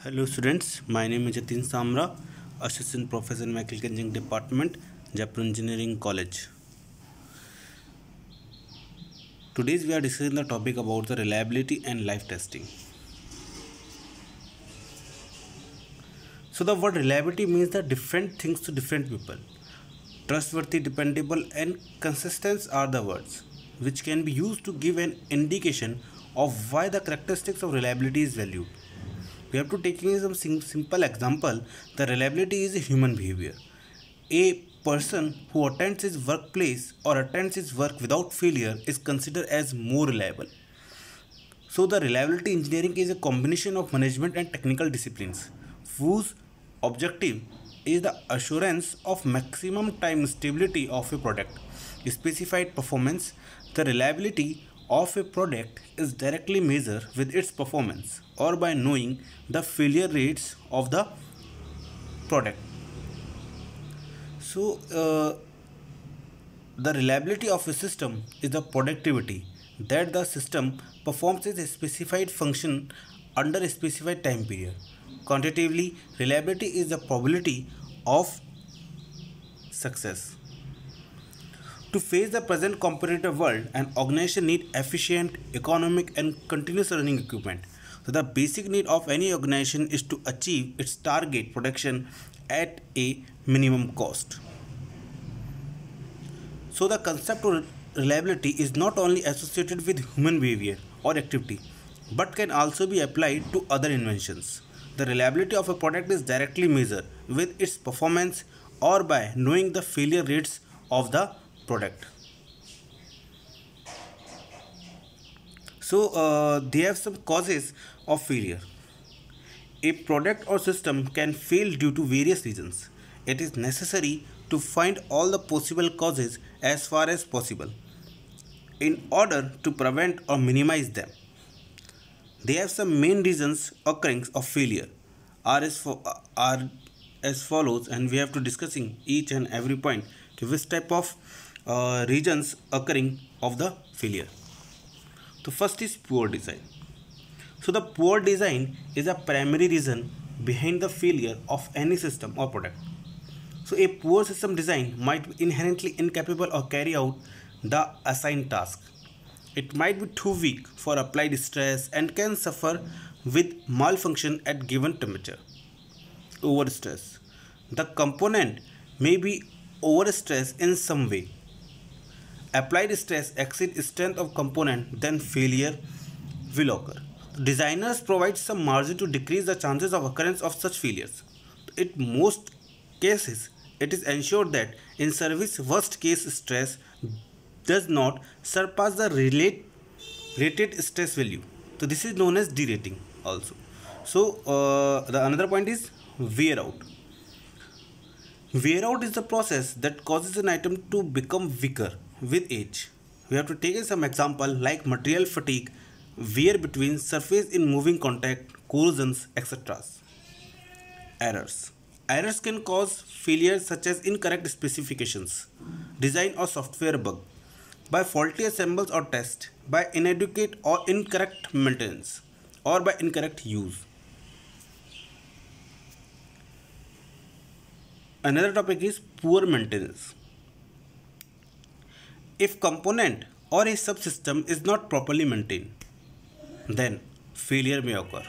Hello students, my name is Jatin Samra, Assistant Professor in Mechanical Engineering Department, Jaipur Engineering College. Today we are discussing the topic about the reliability and life testing. So the word reliability means the different things to different people. Trustworthy, dependable and consistent are the words which can be used to give an indication of why the characteristics of reliability is valued. We have to take some simple example. The reliability is a human behavior. A person who attends his workplace or attends his work without failure is considered as more reliable. So the reliability engineering is a combination of management and technical disciplines whose objective is the assurance of maximum time stability of a product, specified performance. The reliability of a product is directly measured with its performance or by knowing the failure rates of the product. So the reliability of a system is the productivity that the system performs a specified function under a specified time period. Quantitatively, reliability is the probability of success. To face the present competitive world, an organization needs efficient, economic, and continuous running equipment. So, the basic need of any organization is to achieve its target production at a minimum cost. So, the concept of reliability is not only associated with human behavior or activity, but can also be applied to other inventions. The reliability of a product is directly measured with its performance or by knowing the failure rates of the product. So they have some causes of failure. A product or system can fail due to various reasons. It is necessary to find all the possible causes as far as possible in order to prevent or minimize them. They have some main reasons occurring of failure are as follows, and we have to discussing each and every point to which type of reasons occurring of the failure. So first is poor design. So the poor design is a primary reason behind the failure of any system or product. So a poor system design might be inherently incapable of carry out the assigned task. It might be too weak for applied stress and can suffer with malfunction at given temperature. Overstress. The component may be overstressed in some way. Applied stress exceeds strength of component, then failure will occur. Designers provide some margin to decrease the chances of occurrence of such failures. In most cases, it is ensured that in service worst case stress does not surpass the rated stress value. So this is known as derating also. So the another point is wear out. Wear out is the process that causes an item to become weaker with age. We have to take some example like material fatigue, wear between surface in moving contact, corrosions, etc. Errors. Errors can cause failures such as incorrect specifications, design or software bug, by faulty assembles or test, by inadequate or incorrect maintenance, or by incorrect use. Another topic is poor maintenance. If component or a subsystem is not properly maintained, then failure may occur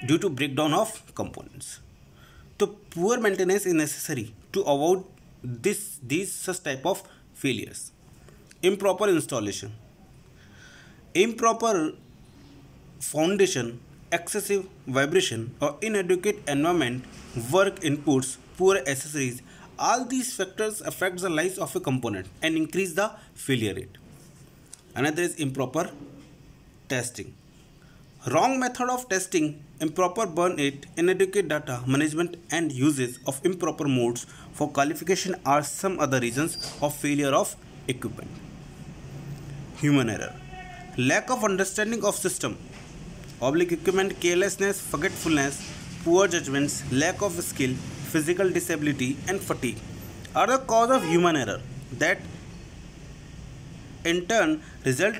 due to breakdown of components. So poor maintenance is necessary to avoid these such type of failures. Improper installation. Improper foundation, excessive vibration or inadequate environment, work inputs, poor accessories, all these factors affect the life of a component and increase the failure rate. Another is improper testing. Wrong method of testing, improper burn rate, inadequate data management and uses of improper modes for qualification are some other reasons of failure of equipment. Human error. Lack of understanding of system, equipment, carelessness, forgetfulness, poor judgments, lack of skill, physical disability and fatigue are the cause of human error that in turn result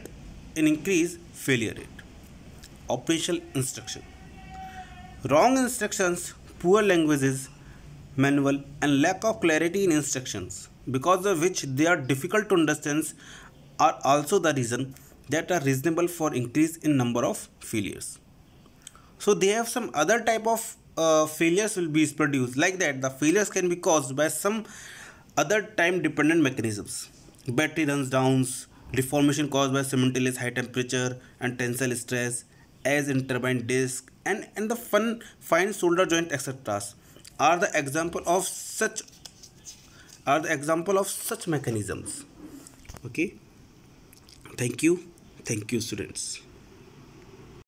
in increased failure rate. Operational instruction. Wrong instructions, poor languages, manual, and lack of clarity in instructions, because of which they are difficult to understand, are also the reason that are reasonable for increase in number of failures. So they have some other type of failures will be produced, like that the failures can be caused by some other time dependent mechanisms. Battery runs down, deformation caused by simultaneous high temperature and tensile stress, as in turbine disk, and the fine solder joint, etc. are the example of such mechanisms. Okay, thank you, students.